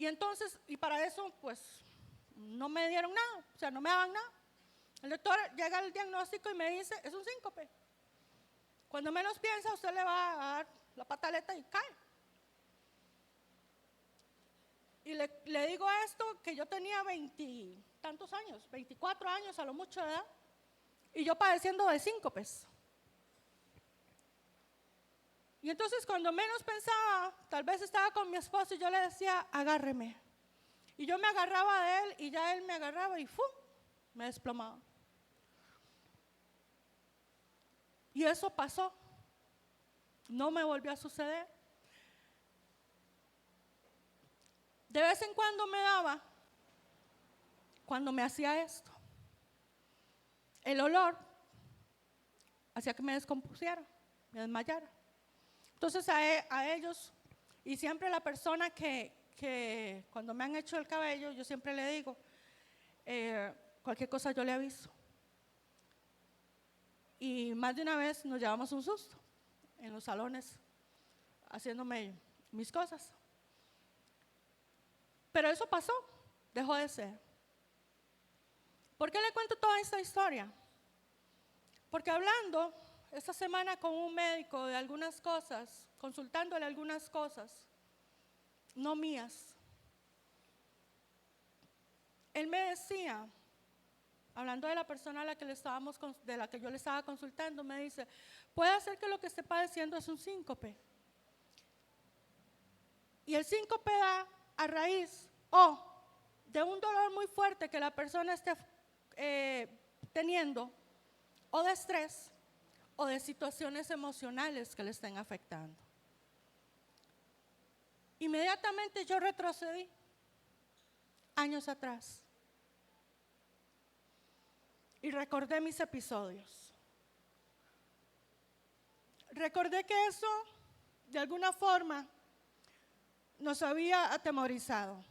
Y entonces, y para eso, pues, no me dieron nada, o sea, no me daban nada. El doctor llega al diagnóstico y me dice, es un síncope. Cuando menos piensa, usted le va a dar la pataleta y cae. Y le digo esto, que yo tenía 20 tantos años, 24 años a lo mucho de edad, y yo padeciendo de síncopes. Y entonces cuando menos pensaba, tal vez estaba con mi esposo y yo le decía, agárreme. Y yo me agarraba de él y ya él me agarraba y ¡fum! Me desplomaba. Y eso pasó. No me volvió a suceder. De vez en cuando me daba, cuando me hacía esto, el olor hacía que me descompusiera, me desmayara. Entonces a ellos, y siempre la persona que cuando me han hecho el cabello, yo siempre le digo, cualquier cosa yo le aviso. Y más de una vez nos llevamos un susto en los salones, haciéndome mis cosas. Pero eso pasó, dejó de ser. ¿Por qué le cuento toda esta historia? Porque hablando esta semana con un médico de algunas cosas, consultándole algunas cosas, no mías, él me decía, hablando de la persona a la que de la que yo le estaba consultando, me dice, puede ser que lo que esté padeciendo es un síncope. Y el síncope da a raíz de un dolor muy fuerte que la persona esté teniendo, o de estrés, o de situaciones emocionales que le estén afectando. Inmediatamente yo retrocedí años atrás y recordé mis episodios. Recordé que eso de alguna forma nos había atemorizado,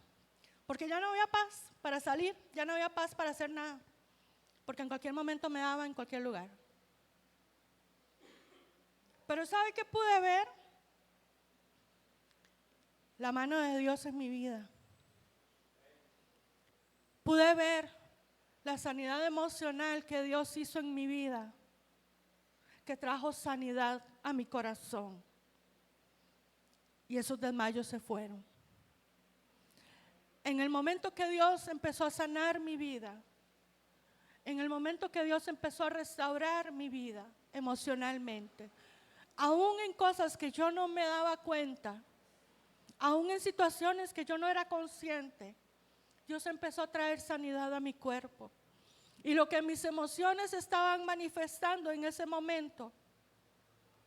porque ya no había paz para salir, ya no había paz para hacer nada, porque en cualquier momento me daba en cualquier lugar. Pero ¿sabe qué pude ver? La mano de Dios en mi vida. Pude ver la sanidad emocional que Dios hizo en mi vida, que trajo sanidad a mi corazón. Y esos desmayos se fueron. En el momento que Dios empezó a sanar mi vida, en el momento que Dios empezó a restaurar mi vida emocionalmente, aún en cosas que yo no me daba cuenta, aún en situaciones que yo no era consciente, Dios empezó a traer sanidad a mi cuerpo. Y lo que mis emociones estaban manifestando en ese momento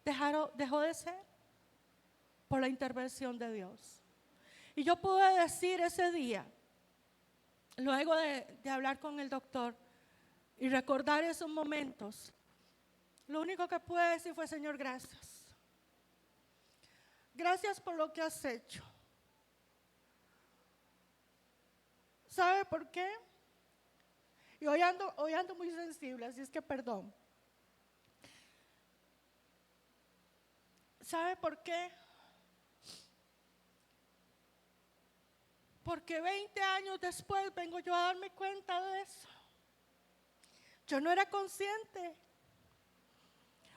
dejó de ser por la intervención de Dios. Y yo pude decir ese día, luego de hablar con el doctor y recordar esos momentos, lo único que pude decir fue: Señor, gracias. Gracias por lo que has hecho. ¿Sabe por qué? Y hoy ando muy sensible, así es que perdón. ¿Sabe por qué? Porque 20 años después vengo yo a darme cuenta de eso. Yo no era consciente,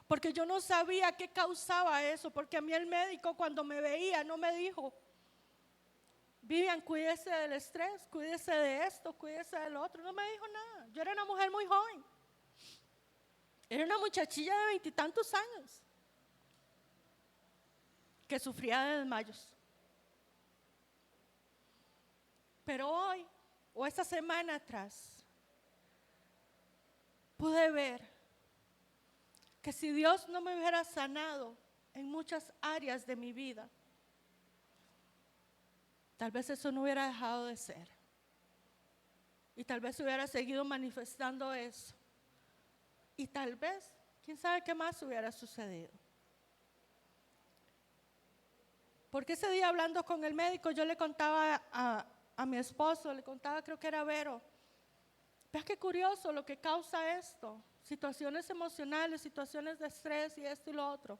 porque yo no sabía qué causaba eso, porque a mí el médico cuando me veía no me dijo: Vivian, cuídese del estrés, cuídese de esto, cuídese del otro. No me dijo nada. Yo era una mujer muy joven. Era una muchachilla de 20 y tantos años que sufría de desmayos. Pero hoy, o esta semana atrás, pude ver que si Dios no me hubiera sanado en muchas áreas de mi vida, tal vez eso no hubiera dejado de ser. Y tal vez hubiera seguido manifestando eso. Y tal vez, quién sabe qué más hubiera sucedido. Porque ese día, hablando con el médico, yo le contaba a mi esposo, le contaba, creo que era Vero: vea qué curioso lo que causa esto, situaciones emocionales, situaciones de estrés y esto y lo otro.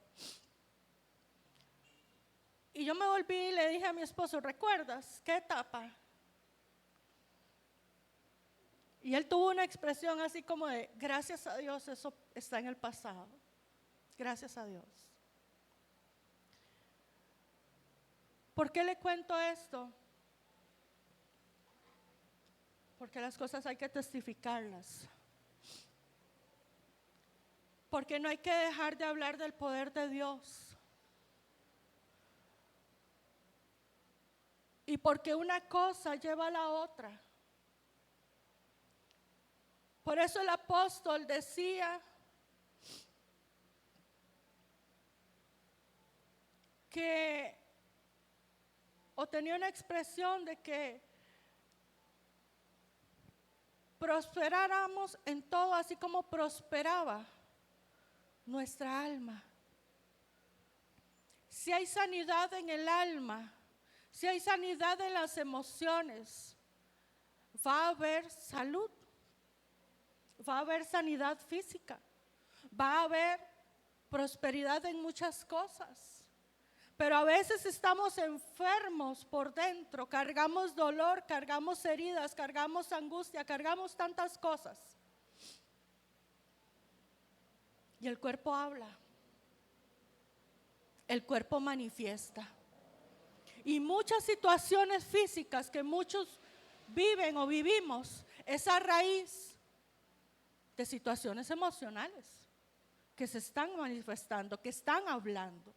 Y yo me volví y le dije a mi esposo, ¿recuerdas qué etapa? Y él tuvo una expresión así como de, gracias a Dios, eso está en el pasado. Gracias a Dios. ¿Por qué le cuento esto? Porque las cosas hay que testificarlas. Porque no hay que dejar de hablar del poder de Dios. Y porque una cosa lleva a la otra. Por eso el apóstol decía que, o tenía una expresión de que prosperáramos en todo así como prosperaba nuestra alma. Si hay sanidad en el alma, si hay sanidad en las emociones, va a haber salud, va a haber sanidad física, va a haber prosperidad en muchas cosas. Pero a veces estamos enfermos por dentro, cargamos dolor, cargamos heridas, cargamos angustia, cargamos tantas cosas. Y el cuerpo habla, el cuerpo manifiesta. Y muchas situaciones físicas que muchos viven o vivimos es a raíz de situaciones emocionales que se están manifestando, que están hablando.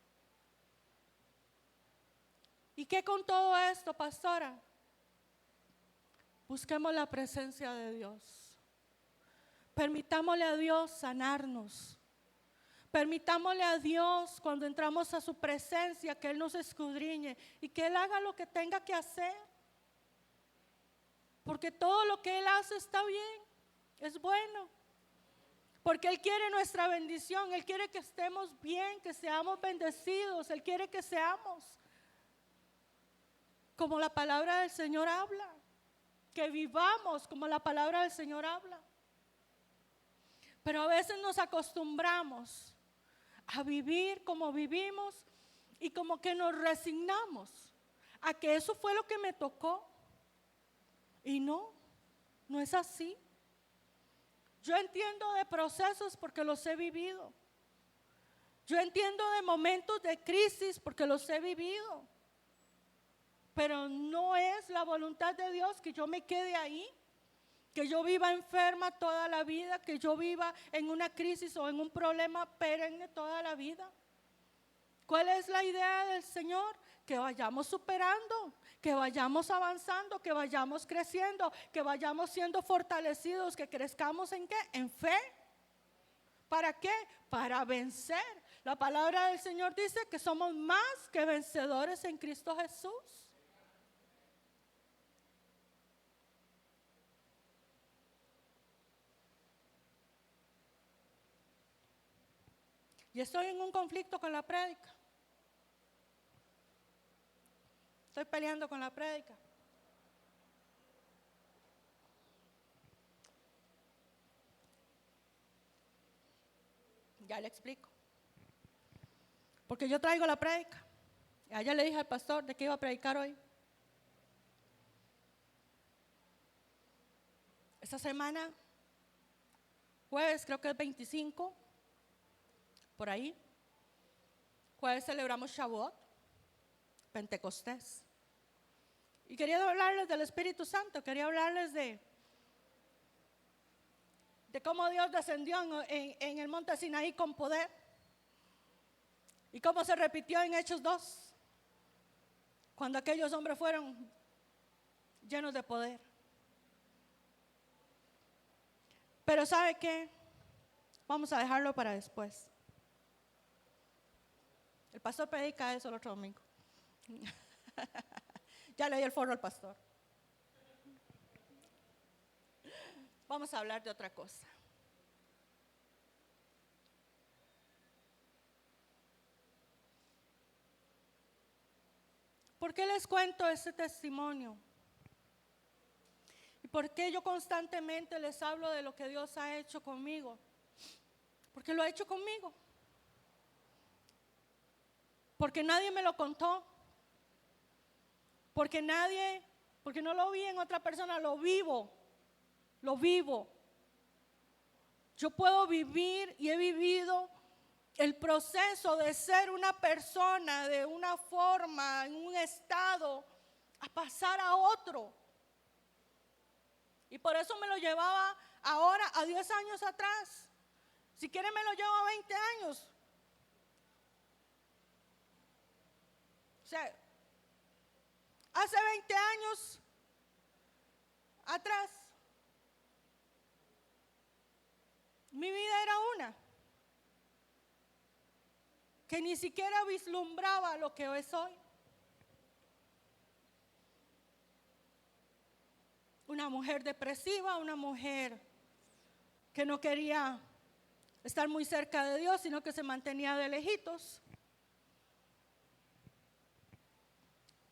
¿Y qué con todo esto, pastora? Busquemos la presencia de Dios. Permitámosle a Dios sanarnos. Permitámosle a Dios cuando entramos a su presencia que Él nos escudriñe y que Él haga lo que tenga que hacer. Porque todo lo que Él hace está bien, es bueno. Porque Él quiere nuestra bendición, Él quiere que estemos bien, que seamos bendecidos, Él quiere que seamos como la palabra del Señor habla, que vivamos como la palabra del Señor habla. Pero a veces nos acostumbramos a vivir como vivimos y como que nos resignamos a que eso fue lo que me tocó. Y no es así. Yo entiendo de procesos porque los he vivido. Yo entiendo de momentos de crisis porque los he vivido. Pero no es la voluntad de Dios que yo me quede ahí, que yo viva enferma toda la vida, que yo viva en una crisis o en un problema perenne toda la vida. ¿Cuál es la idea del Señor? Que vayamos superando, que vayamos avanzando, que vayamos creciendo, que vayamos siendo fortalecidos, que crezcamos ¿en qué? En fe. ¿Para qué? Para vencer. La palabra del Señor dice que somos más que vencedores en Cristo Jesús. Y estoy en un conflicto con la prédica. Estoy peleando con la prédica. Ya le explico. Porque yo traigo la prédica. Y ayer le dije al pastor de que iba a predicar hoy. Esta semana, jueves, creo que es 25, por ahí. Jueves celebramos Shavuot, Pentecostés. Y quería hablarles del Espíritu Santo, quería hablarles de cómo Dios descendió en el monte Sinaí con poder. Y cómo se repitió en Hechos 2, cuando aquellos hombres fueron llenos de poder. Pero ¿sabe qué? Vamos a dejarlo para después. El pastor predica eso el otro domingo. Ya le di el foro al pastor. Vamos a hablar de otra cosa. ¿Por qué les cuento este testimonio? ¿Y por qué yo constantemente les hablo de lo que Dios ha hecho conmigo? Porque lo ha hecho conmigo. Porque nadie me lo contó, Porque no lo vi en otra persona, lo vivo. Lo vivo. Yo puedo vivir y he vivido el proceso de ser una persona de una forma, en un estado, a pasar a otro. Y por eso me lo llevaba ahora a 10 años atrás. Si quiere me lo llevo a 20 años. O sea, hace 20 años atrás, mi vida era una, que ni siquiera vislumbraba lo que hoy soy. Una mujer depresiva, una mujer que no quería estar muy cerca de Dios, sino que se mantenía de lejitos.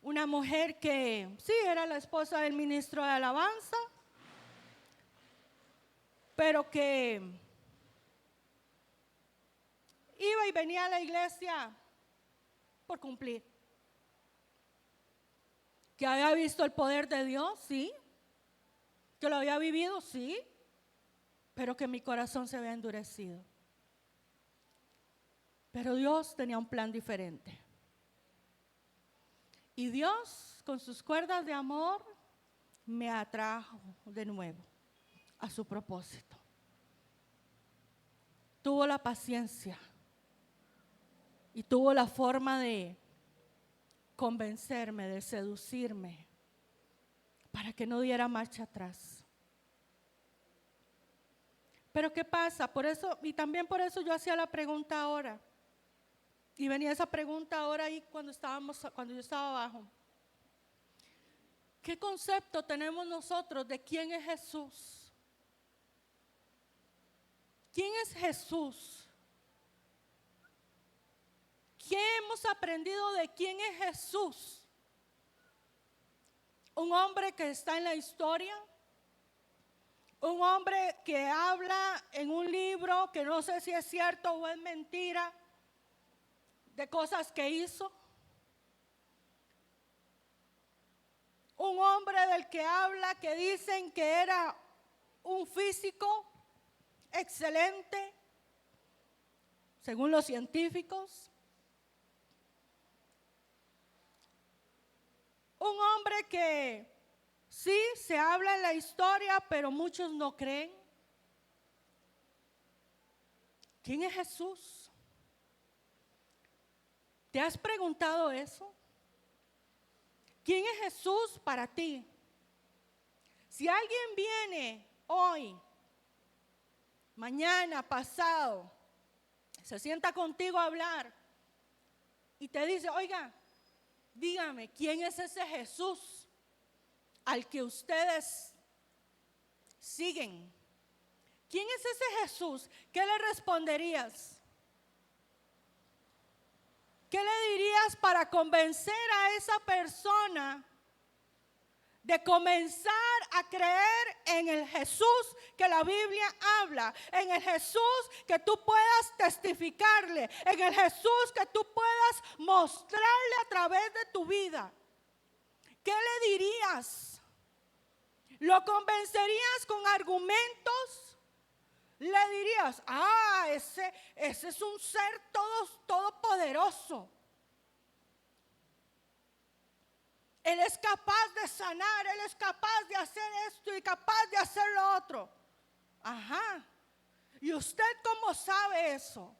Una mujer que sí era la esposa del ministro de alabanza, pero que iba y venía a la iglesia por cumplir. Que había visto el poder de Dios, sí. Que lo había vivido, sí. Pero que mi corazón se había endurecido. Pero Dios tenía un plan diferente. Y Dios, con sus cuerdas de amor, me atrajo de nuevo a su propósito. Tuvo la paciencia y tuvo la forma de convencerme, de seducirme, para que no diera marcha atrás. Pero ¿qué pasa? Por eso, y también por eso yo hacía la pregunta ahora. Y venía esa pregunta ahora ahí cuando yo estaba abajo. ¿Qué concepto tenemos nosotros de quién es Jesús? ¿Quién es Jesús? ¿Qué hemos aprendido de quién es Jesús? Un hombre que está en la historia, un hombre que habla en un libro que no sé si es cierto o es mentira, de cosas que hizo. Un hombre del que habla, que dicen que era un físico excelente, según los científicos. Un hombre que sí se habla en la historia, pero muchos no creen. ¿Quién es Jesús? ¿Te has preguntado eso? ¿Quién es Jesús para ti? Si alguien viene hoy, mañana, pasado, se sienta contigo a hablar y te dice, oiga, dígame, ¿quién es ese Jesús al que ustedes siguen? ¿Quién es ese Jesús? ¿Qué le responderías? ¿Qué le dirías para convencer a esa persona de comenzar a creer en el Jesús que la Biblia habla, en el Jesús que tú puedas testificarle, en el Jesús que tú puedas mostrarle a través de tu vida? ¿Qué le dirías? ¿Lo convencerías con argumentos? Le dirías, ese es un ser todopoderoso. Él es capaz de sanar, Él es capaz de hacer esto y capaz de hacer lo otro. Ajá. ¿Y usted cómo sabe eso?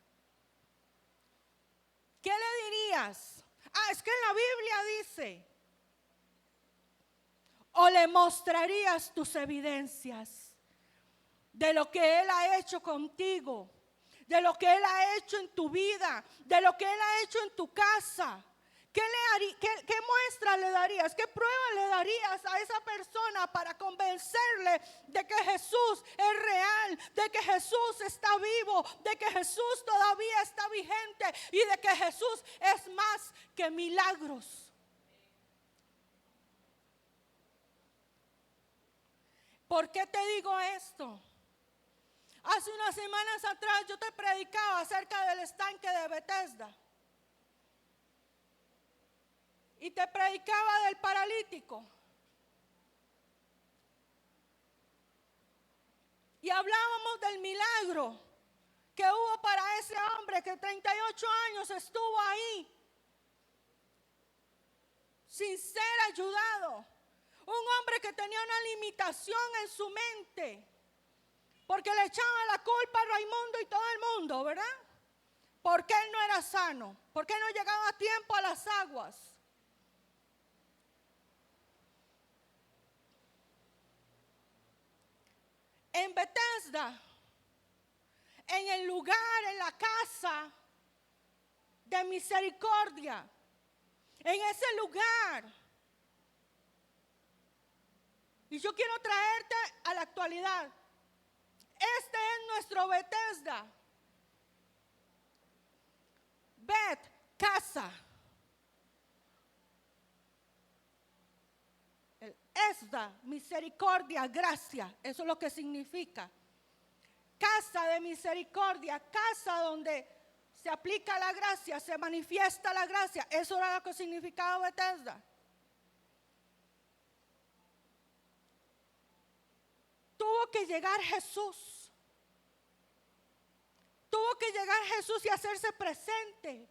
¿Qué le dirías? Es que en la Biblia dice. ¿O le mostrarías tus evidencias de lo que Él ha hecho contigo, de lo que Él ha hecho en tu vida, de lo que Él ha hecho en tu casa? ¿Qué muestra le darías? ¿Qué prueba le darías a esa persona para convencerle de que Jesús es real, de que Jesús está vivo, de que Jesús todavía está vigente y de que Jesús es más que milagros? ¿Por qué te digo esto? Hace unas semanas atrás yo te predicaba acerca del estanque de Bethesda. y te predicaba del paralítico. Y hablábamos del milagro que hubo para ese hombre que 38 años estuvo ahí sin ser ayudado. Un hombre que tenía una limitación en su mente, porque le echaban la culpa a Raimundo y todo el mundo, ¿verdad? Porque él no era sano, porque no llegaba a tiempo a las aguas. En Bethesda, en el lugar, en la casa de misericordia, en ese lugar. Y yo quiero traerte a la actualidad. Este es nuestro Bethesda. Bet, casa. El Esda, misericordia, gracia. Eso es lo que significa. Casa de misericordia, casa donde se aplica la gracia, se manifiesta la gracia. Eso era lo que significaba Bethesda. Tuvo que llegar Jesús. Tuvo que llegar Jesús y hacerse presente.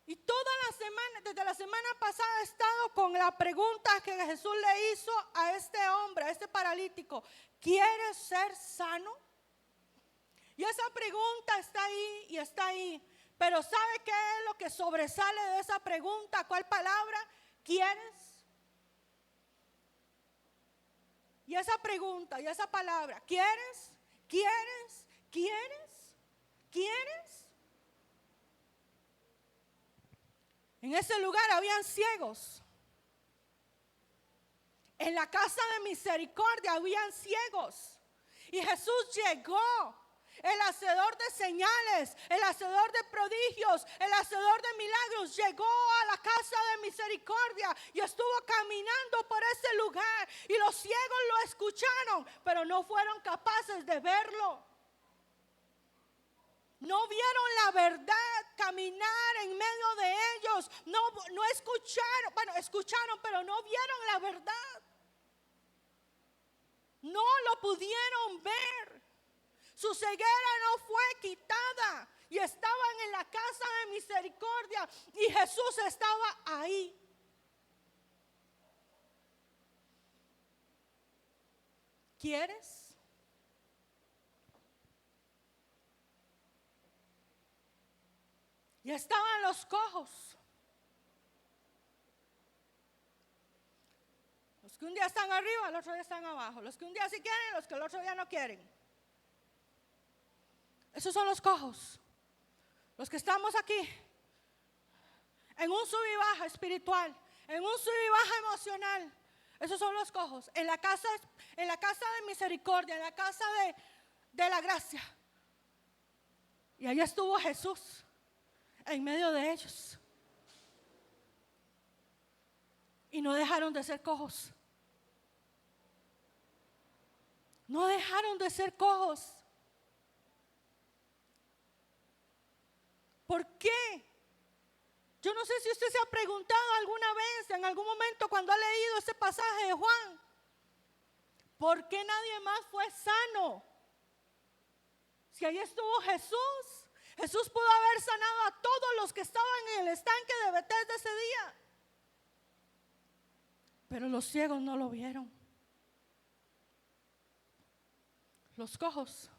Y toda la semana, desde la semana pasada he estado con la pregunta que Jesús le hizo a este hombre, a este paralítico. ¿Quieres ser sano? Y esa pregunta está ahí y está ahí. Pero ¿sabe qué es lo que sobresale de esa pregunta? ¿Cuál palabra? ¿Quieres? Y esa pregunta y esa palabra, ¿quieres? ¿Quieres? ¿Quieres? ¿Quieres? En ese lugar habían ciegos. En la casa de misericordia habían ciegos. Y Jesús llegó, el hacedor de señales, el hacedor de prodigios, el hacedor de milagros, llegó a la casa de misericordia y estuvo caminando por ese lugar. Y los ciegos lo escucharon, pero no fueron capaces de verlo. No vieron la verdad caminar en medio de ellos. No escucharon, bueno, escucharon, pero no vieron la verdad. No lo pudieron ver. Su ceguera no fue quitada y estaban en la casa de misericordia y Jesús estaba ahí. ¿Quieres? Y estaban los cojos. Los que un día están arriba, el otro día están abajo. Los que un día sí quieren, los que el otro día no quieren. Esos son los cojos. Los que estamos aquí, en un sub y baja espiritual, en un sub y baja emocional. Esos son los cojos. En la casa de misericordia, en la casa de la gracia. Y allá estuvo Jesús, en medio de ellos. Y no dejaron de ser cojos. No dejaron de ser cojos. ¿Por qué? Yo no sé si usted se ha preguntado alguna vez, en algún momento, cuando ha leído ese pasaje de Juan, ¿por qué nadie más fue sano? Si ahí estuvo Jesús. Jesús pudo haber sanado a todos los que estaban en el estanque de Bethesda ese día. Pero los ciegos no lo vieron. Los cojos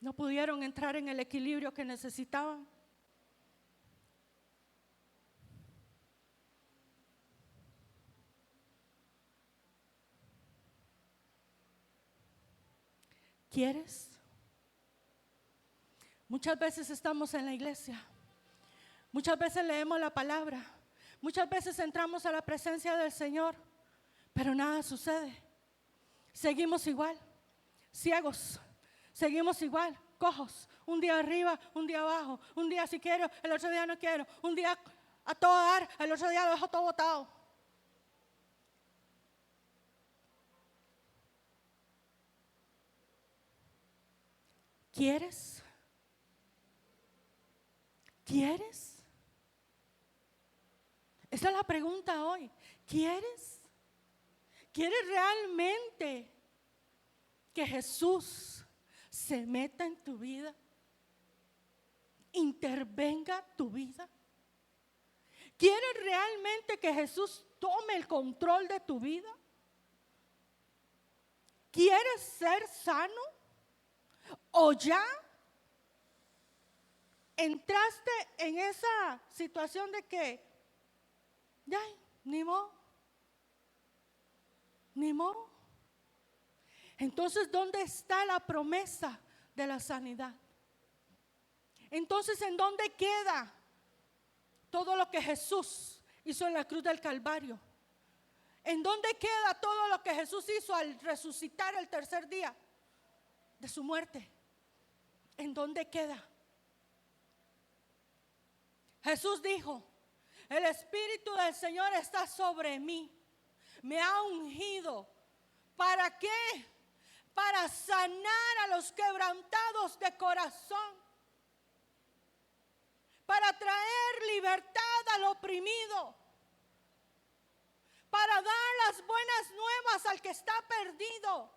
no pudieron entrar en el equilibrio que necesitaban. ¿Quieres? Muchas veces estamos en la iglesia. Muchas veces leemos la palabra. Muchas veces entramos a la presencia del Señor, pero nada sucede. Seguimos igual, ciegos. Seguimos igual, cojos. Un día arriba, un día abajo. Un día sí quiero, el otro día no quiero. Un día a todo dar, el otro día lo dejo todo botado. ¿Quieres? ¿Quieres? Esa es la pregunta hoy. ¿Quieres? ¿Quieres realmente que Jesús se meta en tu vida? ¿Intervenga tu vida? ¿Quieres realmente que Jesús tome el control de tu vida? ¿Quieres ser sano? ¿O ya entraste en esa situación de que ya, ni modo? Ni modo. Entonces, ¿dónde está la promesa de la sanidad? Entonces, ¿en dónde queda todo lo que Jesús hizo en la cruz del Calvario? ¿En dónde queda todo lo que Jesús hizo al resucitar el tercer día de su muerte? ¿En dónde queda? Jesús dijo: el Espíritu del Señor está sobre mí. Me ha ungido. ¿Para qué? Para sanar a los quebrantados de corazón. Para traer libertad al oprimido. Para dar las buenas nuevas al que está perdido.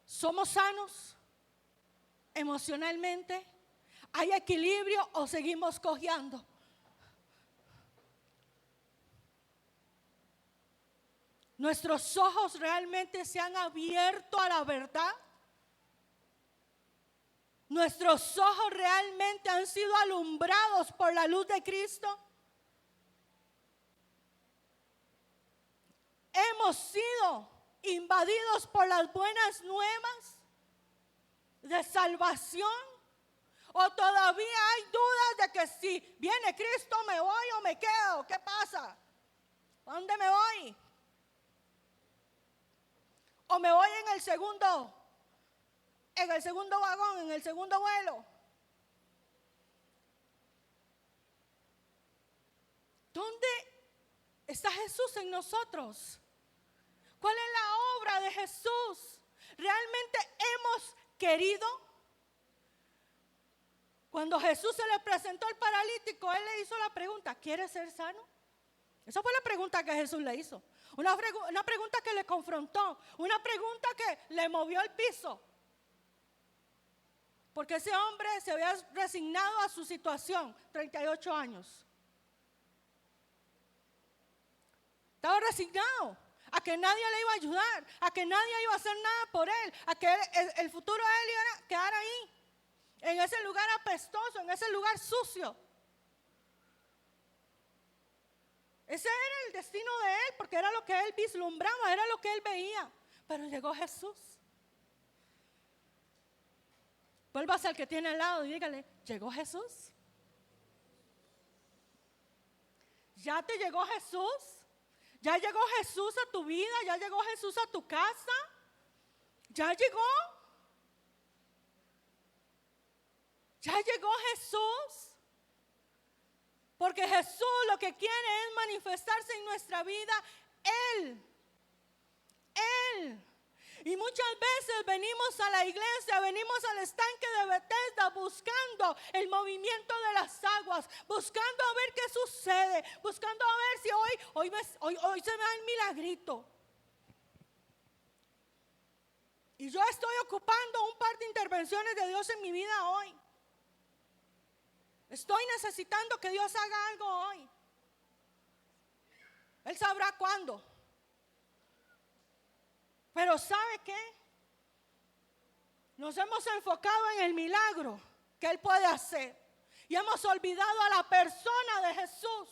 ¿Somos sanos emocionalmente? ¿Hay equilibrio o seguimos cojeando? ¿Nuestros ojos realmente se han abierto a la verdad? ¿Nuestros ojos realmente han sido alumbrados por la luz de Cristo? ¿Hemos sido invadidos por las buenas nuevas de salvación? ¿O todavía hay dudas de que si viene Cristo me voy o me quedo? ¿Qué pasa? ¿A dónde me voy? ¿O me voy en el segundo vagón, en el segundo vuelo? ¿Dónde está Jesús en nosotros? ¿Cuál es la obra de Jesús? ¿Realmente hemos querido? Cuando Jesús se le presentó al paralítico, él le hizo la pregunta: ¿quieres ser sano? Esa fue la pregunta que Jesús le hizo. Una pregunta que le confrontó. Una pregunta que le movió el piso. Porque ese hombre se había resignado a su situación, 38 años. Estaba resignado a que nadie le iba a ayudar, a que nadie iba a hacer nada por él, a que el futuro de él iba a quedar ahí, en ese lugar apestoso, en ese lugar sucio. Ese era el destino de él, porque era lo que él vislumbraba, era lo que él veía. Pero llegó Jesús. Vuélvase al que tiene al lado y dígale: ¿llegó Jesús? ¿Ya te llegó Jesús? ¿Ya llegó Jesús a tu vida? ¿Ya llegó Jesús a tu casa? ¿Ya llegó? ¿Ya llegó Jesús? Porque Jesús lo que quiere es manifestarse en nuestra vida. Él. Y muchas veces venimos a la iglesia, venimos al estanque de Bethesda buscando el movimiento de las aguas, buscando a ver qué sucede, buscando a ver si hoy se me da el milagrito. Y yo estoy ocupando un par de intervenciones de Dios en mi vida hoy. Estoy necesitando que Dios haga algo hoy. Él sabrá cuándo. Pero ¿sabe qué? Nos hemos enfocado en el milagro que Él puede hacer. Y hemos olvidado a la persona de Jesús.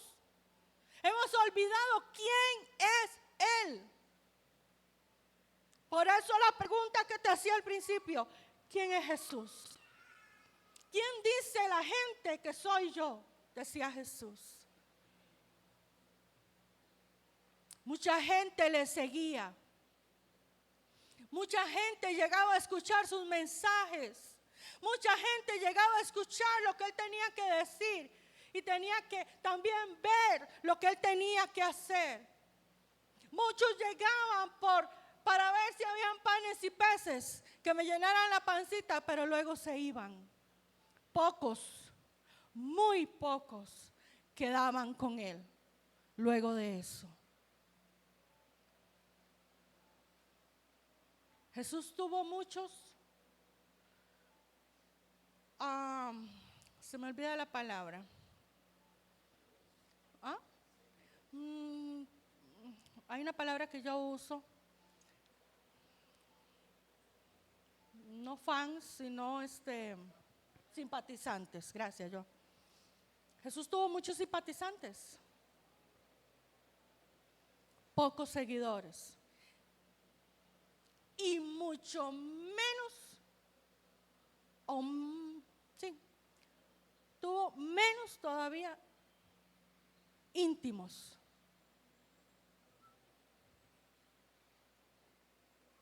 Hemos olvidado quién es Él. Por eso la pregunta que te hacía al principio: ¿quién es Jesús? ¿Quién dice la gente que soy yo? Decía Jesús. Mucha gente le seguía. Mucha gente llegaba a escuchar sus mensajes. Mucha gente llegaba a escuchar lo que él tenía que decir. Y tenía que también ver lo que él tenía que hacer. Muchos llegaban para ver si habían panes y peces. que me llenaran la pancita, pero luego se iban. Pocos, muy pocos quedaban con él luego de eso. Jesús tuvo muchos, se me olvida la palabra. Hay una palabra que yo uso, no fans, sino simpatizantes. Gracias, yo. Jesús tuvo muchos simpatizantes, pocos seguidores y mucho menos, tuvo menos todavía íntimos.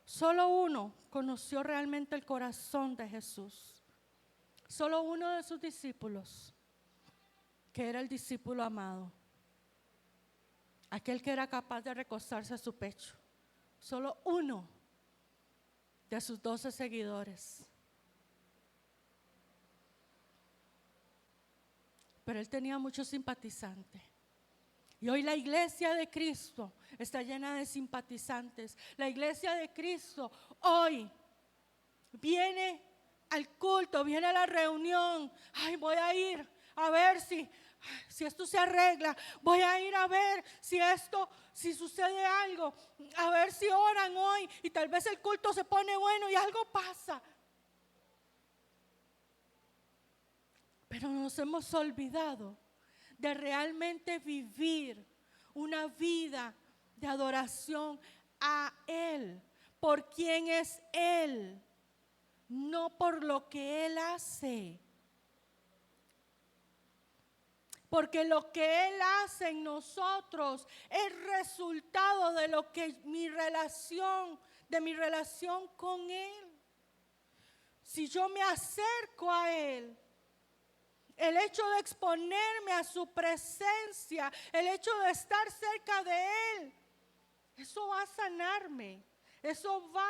Solo uno conoció realmente el corazón de Jesús. Solo uno de sus discípulos, que era el discípulo amado, aquel que era capaz de recostarse a su pecho. Solo uno de sus 12 seguidores. Pero él tenía muchos simpatizantes. Y hoy la iglesia de Cristo está llena de simpatizantes. La iglesia de Cristo hoy viene al culto, viene a la reunión. Ay, voy a ir a ver si esto se arregla. Voy a ir a ver si sucede algo. A ver si oran hoy y tal vez el culto se pone bueno y algo pasa. Pero nos hemos olvidado de realmente vivir una vida de adoración a Él, por quien es Él, no por lo que Él hace. Porque lo que Él hace en nosotros es resultado de lo que de mi relación con Él. Si yo me acerco a Él, el hecho de exponerme a su presencia, el hecho de estar cerca de Él, eso va a sanarme, eso va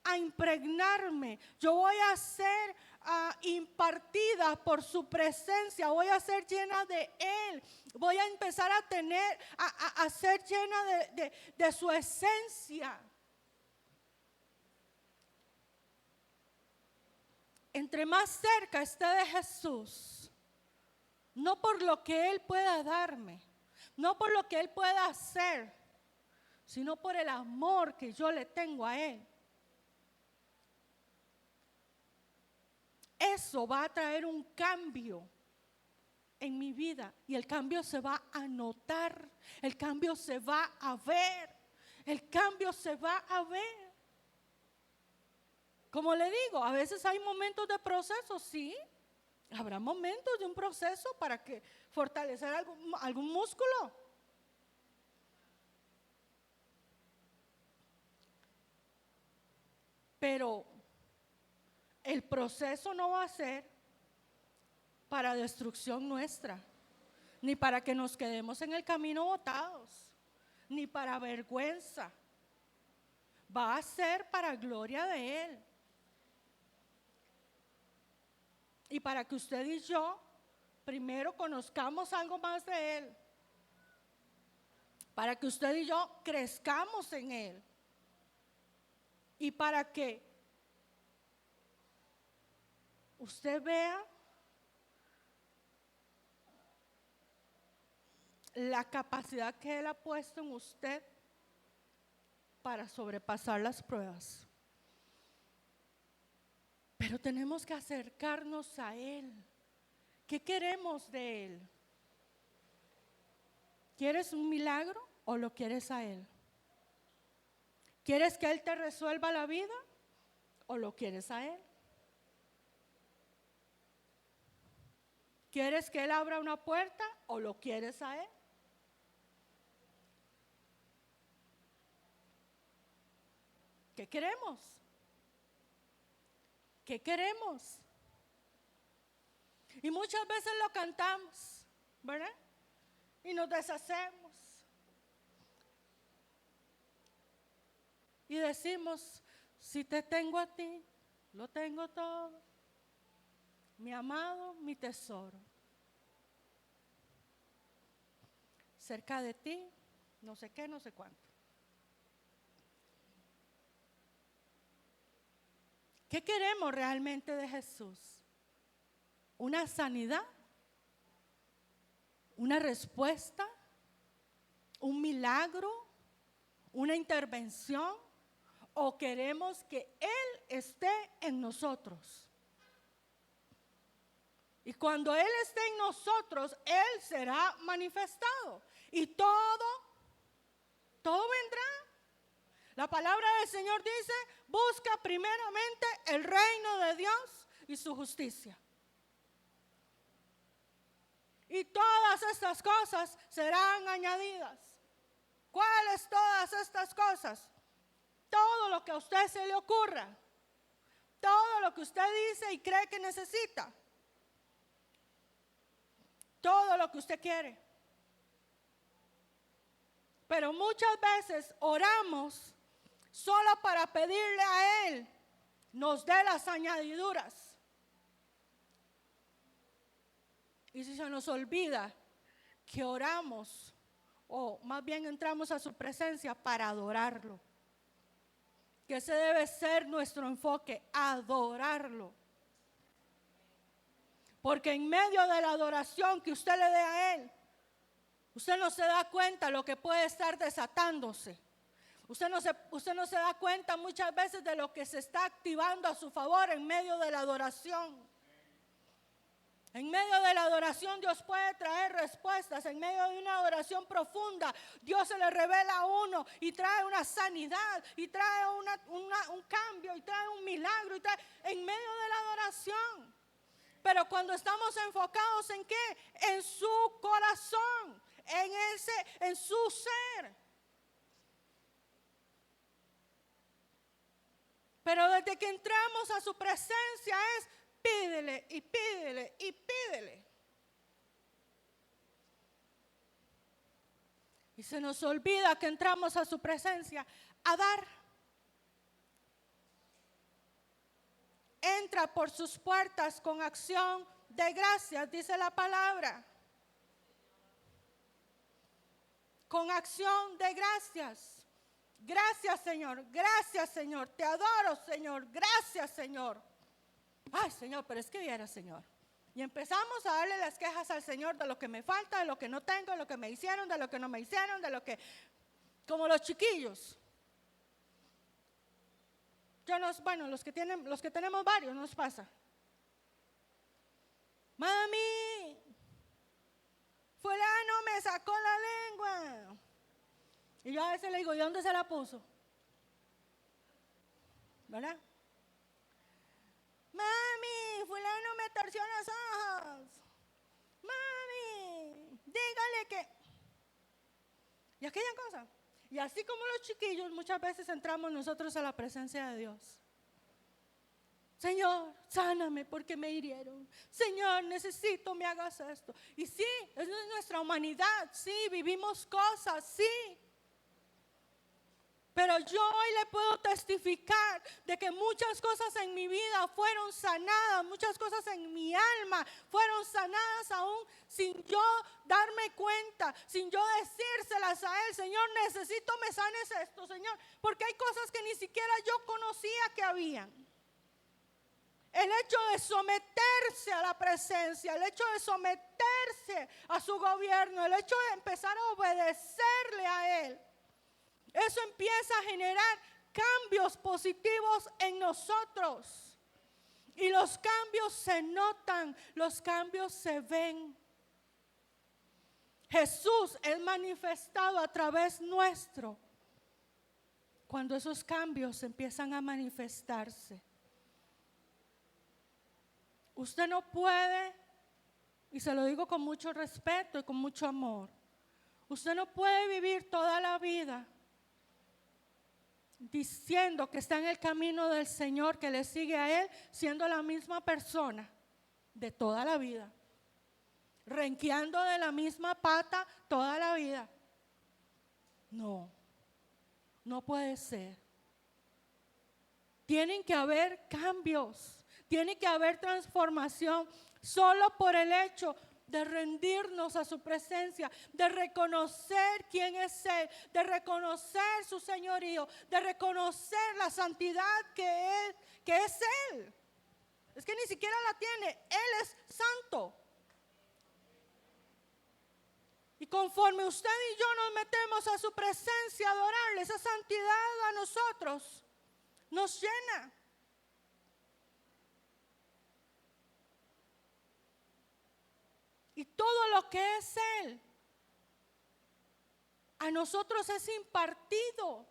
a impregnarme. Yo voy a ser impartida por su presencia, voy a ser llena de Él, voy a empezar a ser llena de su esencia. Entre más cerca esté de Jesús, no por lo que Él pueda darme, no por lo que Él pueda hacer, sino por el amor que yo le tengo a Él, eso va a traer un cambio en mi vida y el cambio se va a notar, el cambio se va a ver, el cambio se va a ver. Como le digo, a veces hay momentos de proceso, sí. Habrá momentos de un proceso para que fortalecer algún músculo. Pero el proceso no va a ser para destrucción nuestra, ni para que nos quedemos en el camino botados, ni para vergüenza. Va a ser para gloria de Él. Y para que usted y yo primero conozcamos algo más de Él. Para que usted y yo crezcamos en Él. Y para que usted vea la capacidad que Él ha puesto en usted para sobrepasar las pruebas. Pero tenemos que acercarnos a Él. ¿Qué queremos de Él? ¿Quieres un milagro o lo quieres a Él? ¿Quieres que Él te resuelva la vida o lo quieres a Él? ¿Quieres que Él abra una puerta o lo quieres a Él? ¿Qué queremos? ¿Qué queremos? Y muchas veces lo cantamos, ¿verdad? Y nos deshacemos. Y decimos, Si te tengo a ti, lo tengo todo. Mi amado, mi tesoro. Cerca de ti, no sé qué, no sé cuánto. ¿Qué queremos realmente de Jesús? ¿Una sanidad? ¿Una respuesta? ¿Un milagro? ¿Una intervención? ¿O queremos que Él esté en nosotros? Y cuando Él esté en nosotros, Él será manifestado. Y todo vendrá. La palabra del Señor dice, busca primeramente el reino de Dios y su justicia. Y todas estas cosas serán añadidas. ¿Cuáles todas estas cosas? Todo lo que a usted se le ocurra. Todo lo que usted dice y cree que necesita. Todo lo que usted quiere. Pero muchas veces oramos solo para pedirle a Él nos dé las añadiduras. Y si se nos olvida que oramos, o más bien entramos a su presencia para adorarlo, que ese debe ser nuestro enfoque, adorarlo. Porque en medio de la adoración que usted le dé a Él, usted no se da cuenta lo que puede estar desatándose. Usted no se da cuenta muchas veces de lo que se está activando a su favor en medio de la adoración. En medio de la adoración Dios puede traer respuestas. En medio de una adoración profunda Dios se le revela a uno y trae una sanidad y trae un cambio y trae un milagro en medio de la adoración. Pero cuando estamos enfocados ¿en qué? En su corazón, en su ser. Pero desde que entramos a su presencia es pídele y pídele y pídele. Y se nos olvida que entramos a su presencia a dar. Entra por sus puertas con acción de gracias, dice la palabra. Con acción de gracias. Gracias, Señor. Gracias, Señor. Te adoro, Señor. Gracias, Señor. Ay, Señor, pero es que viera, Señor. Y empezamos a darle las quejas al Señor de lo que me falta, de lo que no tengo, de lo que me hicieron, de lo que no me hicieron, de lo que, como los chiquillos. Los que tenemos varios nos pasa. Mami, fulano me sacó la lengua. Y yo a veces le digo, ¿y dónde se la puso? ¿Verdad? Mami, fulano me torció los ojos. Mami, dígale que... Y aquella cosa. Y así como los chiquillos, muchas veces entramos nosotros a la presencia de Dios. Señor, sáname porque me hirieron. Señor, necesito me hagas esto. Y sí, es nuestra humanidad. Sí, vivimos cosas, sí. Pero yo hoy le puedo testificar de que muchas cosas en mi vida fueron sanadas, muchas cosas en mi alma fueron sanadas aún sin yo darme cuenta, sin yo decírselas a Él. Señor, necesito me sanes esto, Señor, porque hay cosas que ni siquiera yo conocía que habían. El hecho de someterse a la presencia, el hecho de someterse a su gobierno, el hecho de empezar a obedecerle a Él. Eso empieza a generar cambios positivos en nosotros. Y los cambios se notan, los cambios se ven. Jesús es manifestado a través nuestro cuando esos cambios empiezan a manifestarse. Usted no puede, y se lo digo con mucho respeto y con mucho amor, usted no puede vivir toda la vida diciendo que está en el camino del Señor, que le sigue a Él, siendo la misma persona de toda la vida, renqueando de la misma pata toda la vida. No puede ser. Tienen que haber cambios, tiene que haber transformación solo por el hecho de rendirnos a su presencia, de reconocer quién es Él, de reconocer su señorío, de reconocer la santidad que es Él. Es que ni siquiera la tiene, Él es santo. Y conforme usted y yo nos metemos a su presencia a adorarle, esa santidad a nosotros nos llena. Y todo lo que es Él, a nosotros es impartido.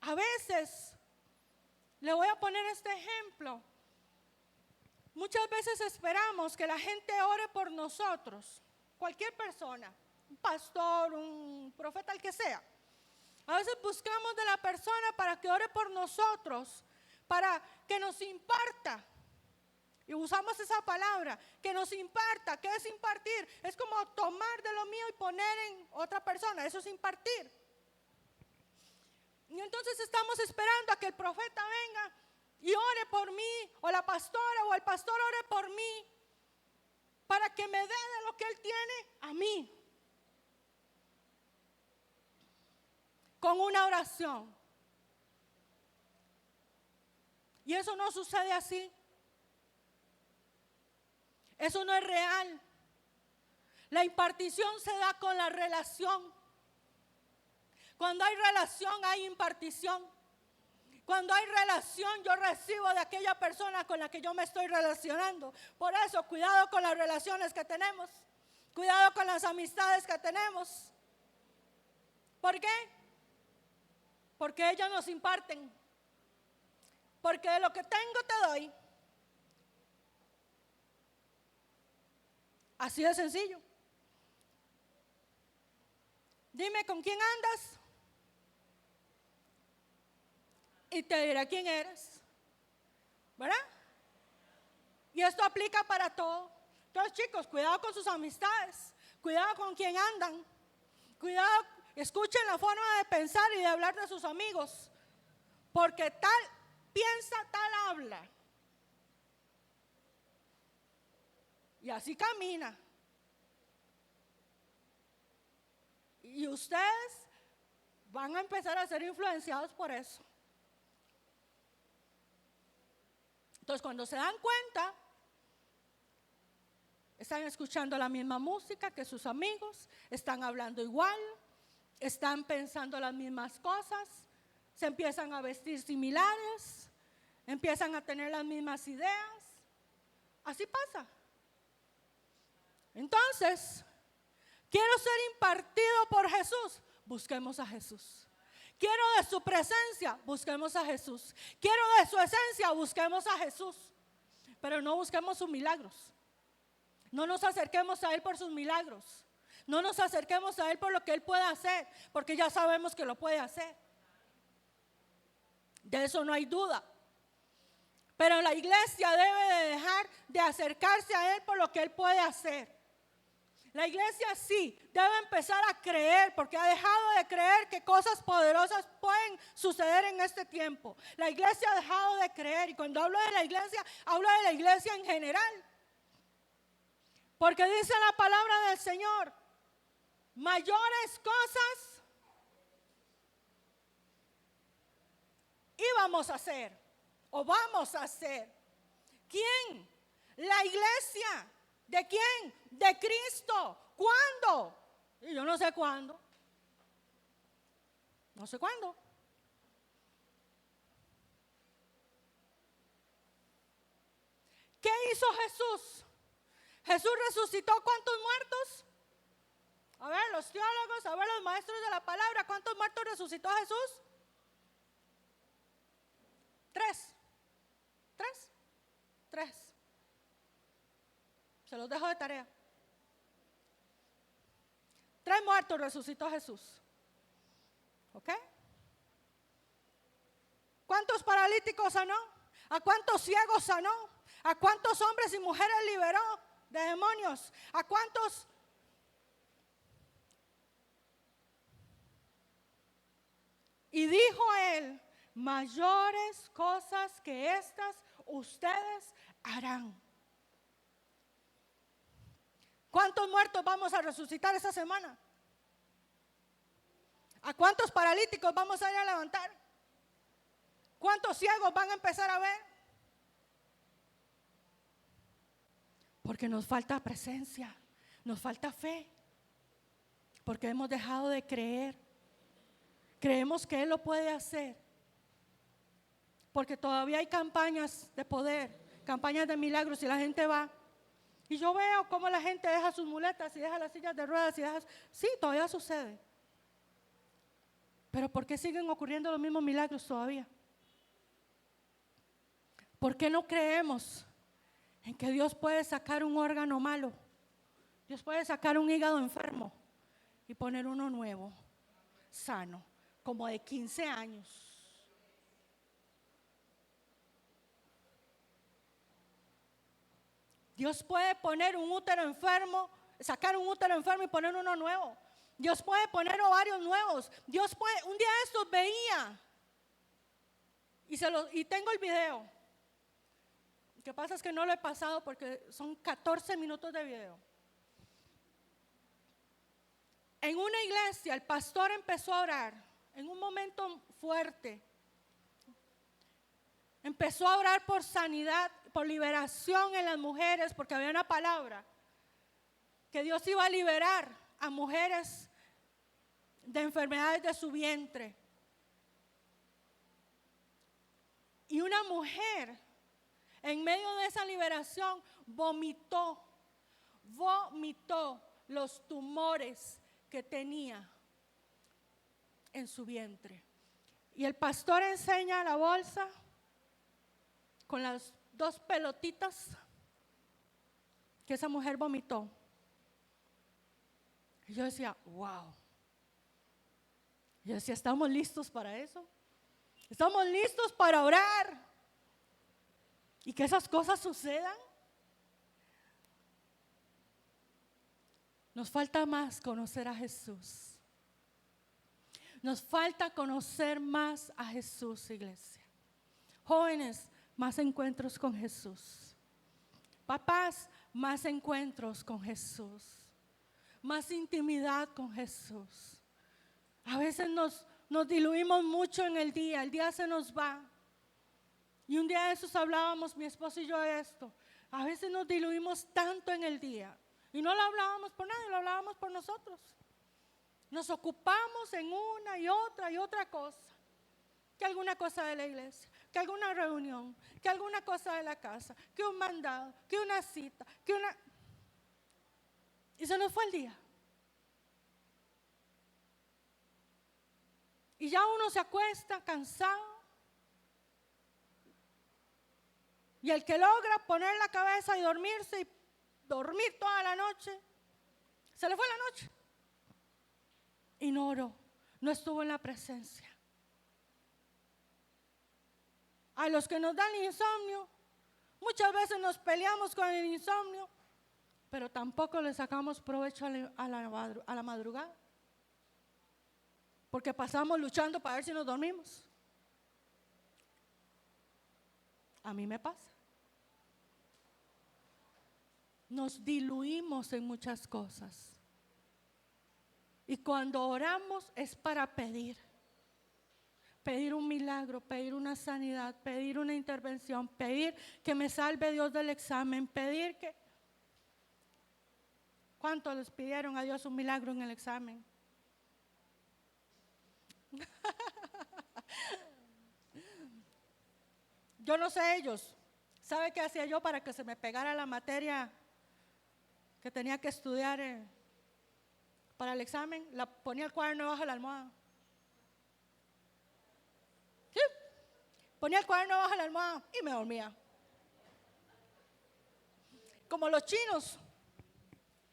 A veces, le voy a poner este ejemplo. Muchas veces esperamos que la gente ore por nosotros, cualquier persona, un pastor, un profeta, el que sea. A veces buscamos de la persona para que ore por nosotros, para que nos imparta. Y usamos esa palabra, que nos imparta. ¿Qué es impartir? Es como tomar de lo mío y poner en otra persona. Eso es impartir. Y entonces estamos esperando a que el profeta venga y ore por mí, o la pastora o el pastor ore por mí, para que me dé de lo que Él tiene a mí. Con una oración. Y eso no sucede así. Eso no es real. La impartición se da con la relación. Cuando hay relación hay impartición. Cuando hay relación yo recibo de aquella persona con la que yo me estoy relacionando. Por eso cuidado con las relaciones que tenemos. Cuidado con las amistades que tenemos. ¿Por qué? Porque ellos nos imparten. Porque de lo que tengo te doy. Así de sencillo. Dime con quién andas y te diré quién eres. ¿Verdad? Y esto aplica para todo. Entonces, chicos, cuidado con sus amistades. Cuidado con quién andan. Cuidado, escuchen la forma de pensar y de hablar de sus amigos. Porque tal piensa, tal habla. Y así camina. Y ustedes van a empezar a ser influenciados por eso. Entonces, cuando se dan cuenta, están escuchando la misma música que sus amigos, están hablando igual, están pensando las mismas cosas, se empiezan a vestir similares, empiezan a tener las mismas ideas. Así pasa. Entonces, quiero ser impartido por Jesús, busquemos a Jesús. Quiero de su presencia, busquemos a Jesús. Quiero de su esencia, busquemos a Jesús. Pero no busquemos sus milagros. No nos acerquemos a Él por sus milagros. No nos acerquemos a Él por lo que Él puede hacer, porque ya sabemos que lo puede hacer. De eso no hay duda. Pero la iglesia debe de dejar de acercarse a Él por lo que Él puede hacer. La iglesia sí debe empezar a creer, porque ha dejado de creer que cosas poderosas pueden suceder en este tiempo. La iglesia ha dejado de creer, y cuando hablo de la iglesia, hablo de la iglesia en general. Porque dice la palabra del Señor, mayores cosas íbamos a hacer, o vamos a hacer. ¿Quién? La iglesia. ¿De quién? De Cristo. ¿Cuándo? Y yo no sé cuándo. No sé cuándo. ¿Qué hizo Jesús? Jesús resucitó ¿cuántos muertos? A ver, los teólogos, a ver, los maestros de la palabra, ¿cuántos muertos resucitó Jesús? 3. 3. Se los dejo de tarea. 3 muertos resucitó Jesús. ¿Ok? ¿Cuántos paralíticos sanó? ¿A cuántos ciegos sanó? ¿A cuántos hombres y mujeres liberó de demonios? ¿A cuántos? Y dijo él, mayores cosas que estas ustedes harán. ¿Cuántos muertos vamos a resucitar esta semana? ¿A cuántos paralíticos vamos a ir a levantar? ¿Cuántos ciegos van a empezar a ver? Porque nos falta presencia, nos falta fe. Porque hemos dejado de creer. Creemos que Él lo puede hacer. Porque todavía hay campañas de poder, campañas de milagros y la gente va. Y yo veo cómo la gente deja sus muletas y deja las sillas de ruedas y deja. Sí, todavía sucede. Pero ¿por qué siguen ocurriendo los mismos milagros todavía? ¿Por qué no creemos en que Dios puede sacar un órgano malo? Dios puede sacar un hígado enfermo y poner uno nuevo, sano, como de 15 años. Dios puede poner un útero enfermo, sacar un útero enfermo y poner uno nuevo. Dios puede poner ovarios nuevos. Dios puede, un día de estos veía y tengo el video. Lo que pasa es que no lo he pasado porque son 14 minutos de video. En una iglesia el pastor empezó a orar en un momento fuerte. Empezó a orar por sanidad, por liberación en las mujeres, porque había una palabra que Dios iba a liberar a mujeres de enfermedades de su vientre. Y una mujer en medio de esa liberación vomitó los tumores que tenía en su vientre. Y el pastor enseña la bolsa con las 2 pelotitas que esa mujer vomitó. Y yo decía, wow. Yo decía, ¿estamos listos para eso? ¿Estamos listos para orar? ¿Y que esas cosas sucedan? Nos falta más conocer a Jesús. Nos falta conocer más a Jesús, iglesia. Jóvenes, más encuentros con Jesús. Papás, más encuentros con Jesús. Más intimidad con Jesús. A veces nos diluimos mucho en el día se nos va. Y un día de esos hablábamos, mi esposo y yo, de esto. A veces nos diluimos tanto en el día. Y no lo hablábamos por nadie, lo hablábamos por nosotros. Nos ocupamos en una y otra cosa. Que alguna cosa de la iglesia, que alguna reunión, que alguna cosa de la casa, que un mandado, que una cita, y se nos fue el día. Y ya uno se acuesta cansado. Y el que logra poner la cabeza y dormirse y dormir toda la noche, se le fue la noche. Y no oró, no estuvo en la presencia. A los que nos dan insomnio, muchas veces nos peleamos con el insomnio, pero tampoco le sacamos provecho a la madrugada. Porque pasamos luchando para ver si nos dormimos. A mí me pasa. Nos diluimos en muchas cosas. Y cuando oramos es para pedir. Pedir un milagro, pedir una sanidad, pedir una intervención, pedir que me salve Dios del examen, pedir que... ¿Cuántos les pidieron a Dios un milagro en el examen? Yo no sé ellos. ¿Sabe qué hacía yo para que se me pegara la materia que tenía que estudiar para el examen? Ponía el cuaderno debajo de la almohada. ¿Sí? Ponía el cuaderno debajo de la almohada y me dormía. Como los chinos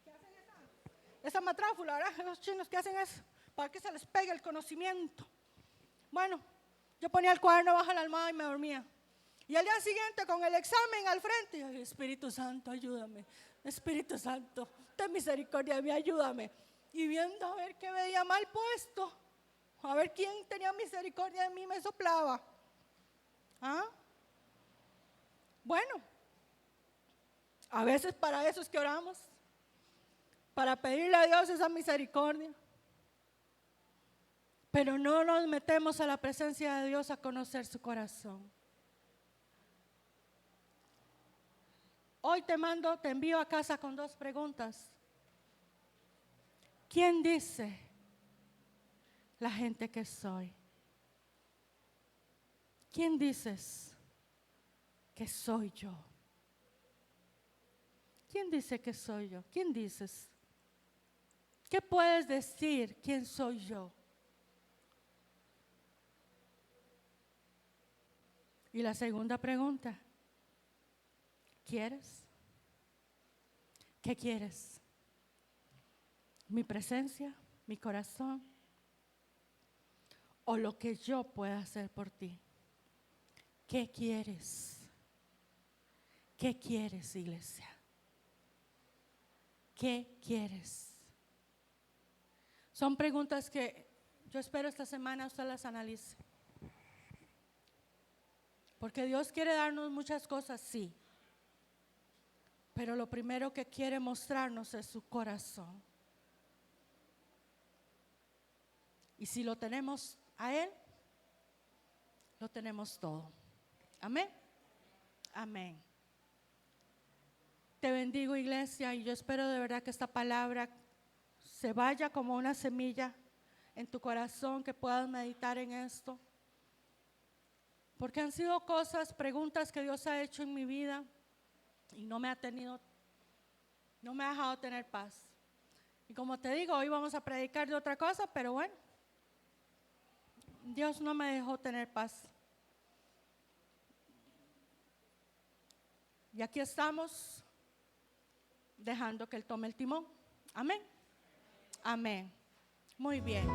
que hacen esa matráfula, ¿verdad? Los chinos que hacen eso para que se les pegue el conocimiento. Bueno, yo ponía el cuaderno bajo la almohada y me dormía. Y al día siguiente con el examen al frente, yo dije, Espíritu Santo, ayúdame. Espíritu Santo, ten misericordia de mí, ayúdame. Y viendo a ver qué veía mal puesto, A ver quién tenía misericordia de mí, me soplaba. ¿Ah? Bueno, a veces para eso es que oramos, para pedirle a Dios esa misericordia. Pero no nos metemos a la presencia de Dios a conocer su corazón. Hoy te envío a casa con 2 preguntas. ¿Quién dice la gente que soy? ¿Quién dices que soy yo? ¿Quién dice que soy yo? ¿Quién dices? ¿Qué puedes decir quién soy yo? Y la segunda pregunta, ¿quieres? ¿Qué quieres? ¿Mi presencia? ¿Mi corazón? ¿O lo que yo pueda hacer por ti? ¿Qué quieres? ¿Qué quieres, iglesia? ¿Qué quieres? Son preguntas que yo espero esta semana usted las analice. Porque Dios quiere darnos muchas cosas, sí. Pero lo primero que quiere mostrarnos es su corazón. Y si lo tenemos a Él, lo tenemos todo. Amén. Amén. Te bendigo, iglesia, y yo espero de verdad que esta palabra se vaya como una semilla en tu corazón, que puedas meditar en esto. Porque han sido cosas, preguntas que Dios ha hecho en mi vida y no me ha dejado tener paz. Y como te digo, hoy vamos a predicar de otra cosa, pero bueno, Dios no me dejó tener paz. Y aquí estamos dejando que Él tome el timón. Amén. Amén. Muy bien.